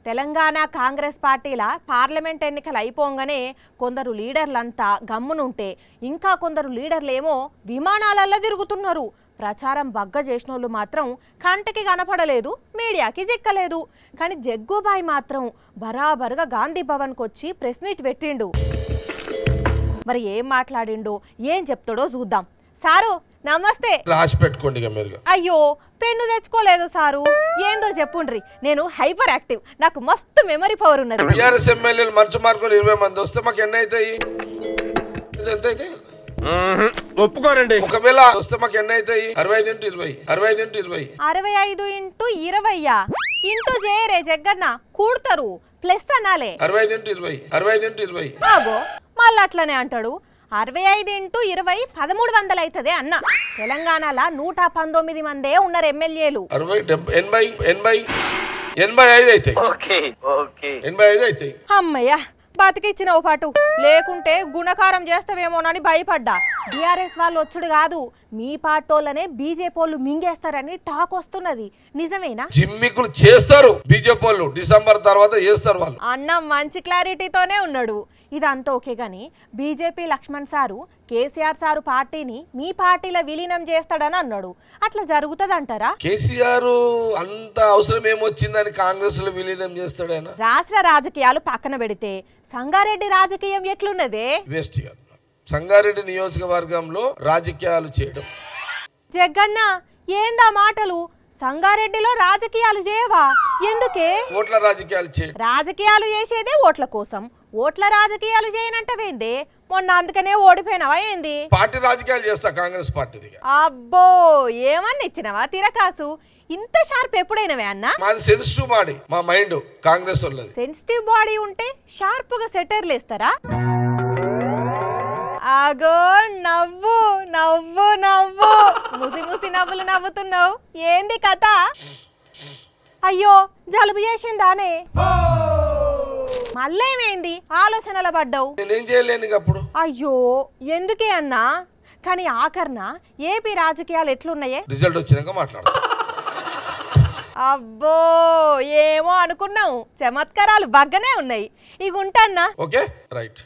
తెలంగాణ కాంగ్రెస్ పార్టీల పార్లమెంట్ ఎన్నికలు అయిపోగానే కొందరు లీడర్లంతా గమ్మునుంటే ఇంకా కొందరు లీడర్లేమో విమానాలల్లో తిరుగుతున్నారు. ప్రచారం బగ్గ చేసినోళ్ళు మాత్రం కంటికి కనపడలేదు, మీడియాకి చిక్కలేదు. కానీ జగ్గుబాయ్ మాత్రం బరాబరుగా గాంధీ భవన్కి వచ్చి ప్రెస్ మీట్ పెట్టిండు. మరి ఏం మాట్లాడిండో ఏం చెప్తాడో చూద్దాం. సారు నమస్తే. రాసి పెట్టుకోండి. అయ్యో పెన్ను తెచ్చుకోలేదు సారు, ఏందో చెప్పుండ్రి. నేను హైపర్ యాక్టివ్, నాకు మస్తు మెమరీ పవర్ ఉన్నది. టీఆర్ఎస్ ఎమ్మెల్యేలు మంచి మార్కులు 20 మంది వస్తే మాకు ఎన్ని అవుతాయి? ఒప్పుకోరండి. ఒకవేళ వస్తే మాకు ఎన్ని అవుతాయి? 65 × 20. 65 × 20 ఇంటూ చేయరే జగ్గన్న, కూడతారు ప్లస్ అనాలే. 65 × 20. ఆగో మళ్ళీ అట్లనే అంటాడు. 65 × 20 1300 అవుతుంది అన్న. తెలంగాణలో 119 మందే ఉన్నారు ఎమ్మెల్యేలు. 60, 70, 85 అవుతాయి. 85 అవుతాయి. అమ్మయ్య బతికిచ్చినవు పాటు, లేకుంటే గుణకారం చేస్తావేమోనని భయపడ్డా. బీఆర్ఎస్ వాళ్ళు వచ్చుడు కాదు, మీ పార్టోళ్ళనే బీజేపీ వాళ్ళు మింగేస్తారని టాక్ వస్తున్నది. నిజమేనా? జిమ్మికులు చేస్తారు బీజేపీ వాళ్ళు, డిసెంబర్ తర్వాత చేస్తారు వాళ్ళు. అన్న మంచి క్లారిటీతోనే ఉన్నాడు. ఇదంతా ఓకే గాని BJP Laxman sir KCR sir పార్టీని మీ పార్టీలో విలీనం చేస్తాడని అన్నాడు. అట్లా జరుగుతుంది అంటారా? కేసీఆర్ అంత అవసరం ఏమొచ్చిందని కాంగ్రెస్ లో విలీనం చేస్తాడైనా? రాష్ట్ర రాజకీయాలు పక్కన పెడితే సంగారెడ్డి రాజకీయం ఎట్లున్నదే? వేస్ట్ గా సంగారెడ్డి నియోజకవర్గంలో రాజకీయాలు చేయడం. జగ్గన్న ఏందా మాటలు? సంగారెడ్డిలో రాజకీయాలు చేయవా? ఎందుకే? ఓట్ల రాజకీయాలు చేయడం. రాజకీయాలు చేసేదే ఓట్ల కోసం, ఓట్ల రాజకీయాలు చేయనంటవేందే? మొన్న అందుకనే ఓడిపోయినావా ఏంది? పార్టీ రాజకీయాలు చేస్తా కాంగ్రెస్ పార్టీ. అబ్బో ఏమన్నా ఇచ్చినవా తిరకాసు? ఇంత షార్ప్ ఎప్పుడైనవే అన్న? మాది సెన్సిటివ్ బాడీ, మా మైండ్ కాంగ్రెస్ వాళ్ళది. సెన్సిటివ్ బాడీ ఉంటే షార్ప్ గా సెటర్లు వేస్తారా? ఆగో నవ్వు నవ్వు నవ్వు, ముసి ముసి నవ్వులు నవ్వుతున్నావు, ఏంది కథ? అయ్యో జలుబు చేసిందానే? మళ్ళేమైంది? ఆలోచనల పడ్డావు? నేనేం చేయలేను అప్పుడు. అయ్యో ఎందుకే అన్నా? కానీ ఆఖరణ ఏపీ రాజకీయాలు ఎట్లున్నాయే? రిజల్ట్ వచ్చినాక మాట్లాడదాం. అబ్బో ఏమో అనుకున్నావు, చమత్కారాలు బగ్గనే ఉన్నాయి. ఇక ఉంటాన్నా. Okay right.